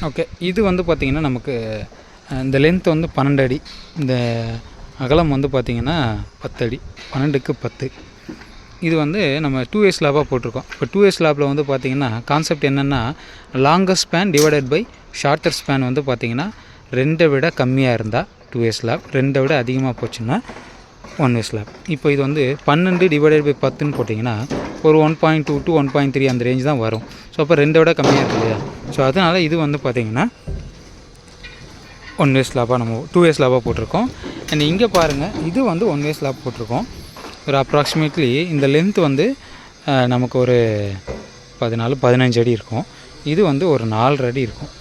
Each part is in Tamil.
ஓகே, இது வந்து பார்த்திங்கன்னா நமக்கு இந்த லென்த் வந்து 12 அடி, இந்த அகலம் வந்து பார்த்திங்கன்னா 10 அடி, 12க்கு 10. இது வந்து நம்ம 2A ஸ்லாபாக போட்டிருக்கோம். இப்போ 2A ஸ்லாபில் வந்து பார்த்திங்கன்னா கான்செப்ட் என்னென்னா, longer span divided by shorter span வந்து பார்த்திங்கன்னா 2 விட கம்மியாக இருந்தால் 2A ஸ்லாப், 2 விட அதிகமாக போச்சுன்னா 1A ஸ்லாப். இப்போ இது வந்து 12 டிவைடட் பை 10ன்னு போட்டிங்கன்னா ஒரு 1.2 to 1.3 அந்த ரேஞ்ச் தான் வரும். ஸோ அப்போ 2 விட கம்மியாக இருக்குது இல்லையா? ஸோ அதனால் இது வந்து பார்த்திங்கன்னா 1A ஸ்லாபாக நம்ம 2A ஸ்லாபாக போட்டிருக்கோம். அண்ட் இங்கே பாருங்கள், இது வந்து 1A ஸ்லாப் போட்டிருக்கோம். ஒரு அப்ராக்சிமேட்லி இந்த லென்த் வந்து நமக்கு ஒரு 14-15 அடி இருக்கும். இது வந்து ஒரு 4 அடி இருக்கும்.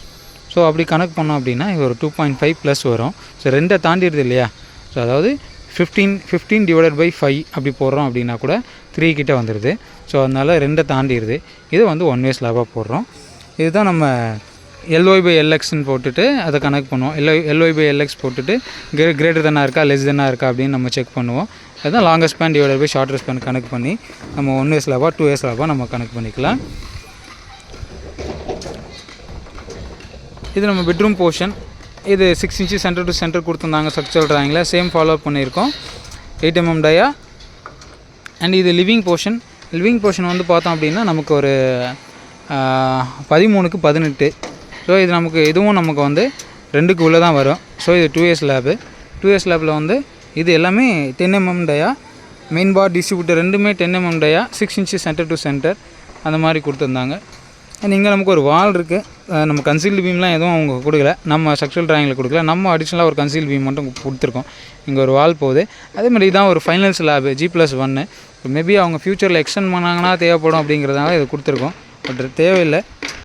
ஸோ அப்படி கணக்கு பண்ணோம் அப்படின்னா இது ஒரு 2.5 ப்ளஸ் வரும். ஸோ 2 தாண்டிடுது இல்லையா? ஸோ அதாவது 15 டிவைடட் பை 5 அப்படி போடுறோம் அப்படின்னா கூட 3 கிட்டே வந்துடுது. ஸோ அதனால் 2 தாண்டிடுது. இது வந்து 1A ஸ்லாபாக போடுறோம். இதுதான் நம்ம LY/LXன்னு போட்டுட்டு அதை கனெக்ட் பண்ணுவோம். LY/LX போட்டுட்டு கிரேட்டர் தானே இருக்கா லெஸ் தானே இருக்கா அப்படின்னு நம்ம செக் பண்ணுவோம். அதுதான் longer span divided by shorter span connect பண்ணி நம்ம 1A ஸ்லாபாக 2A ஸ்லாபாக நம்ம கனெக்ட் பண்ணிக்கலாம். இது நம்ம பெட்ரூம் போர்ஷன். இது 6 inches சென்டர் டு சென்டர் கொடுத்துருந்தாங்க ஸ்ட்ரக்சரல் ட்ராயிங்கில். சேம் ஃபாலோ பண்ணியிருக்கோம். 8 mm டயா. அண்ட் இது லிவிங் போர்ஷன். லிவிங் போர்ஷன் வந்து பார்த்தோம் அப்படின்னா நமக்கு ஒரு 13க்கு 18. ஸோ இது நமக்கு இதுவும் நமக்கு வந்து 2க்கு உள்ளே தான் வரும். ஸோ இது 2A ஸ்லாபு. 2A ஸ்லாபில் வந்து இது எல்லாமே 10 mm டயா. மெயின் பார் டிஸ்ட்ரிபியூட்டர் ரெண்டுமே 10 mm டயா, 6 inches centre to centre அந்த மாதிரி கொடுத்துருந்தாங்க. அண்ட் இங்கே நமக்கு ஒரு வால் இருக்குது. நம்ம கன்சீல்டு பீம்லாம் எதுவும் அவங்க கொடுக்கல, நம்ம ஸ்ட்ரக்சரல் ட்ராயிங்கில் கொடுக்கல. நம்ம அடிஷ்னலாக ஒரு கன்சீல் பீம் மட்டும் கொடுத்துருக்கோம். இங்கே ஒரு வால் போகுது. அதேமாதிரி தான் ஒரு ஃபைனல் ஸ்லாபு G+1. மேபி அவங்க ஃப்யூச்சரில் எக்ஸ்டெண்ட் பண்ணாங்கன்னா தேவைப்படும் அப்படிங்கிறதுனால இது கொடுத்துருக்கோம். பட் தேவையில்லை.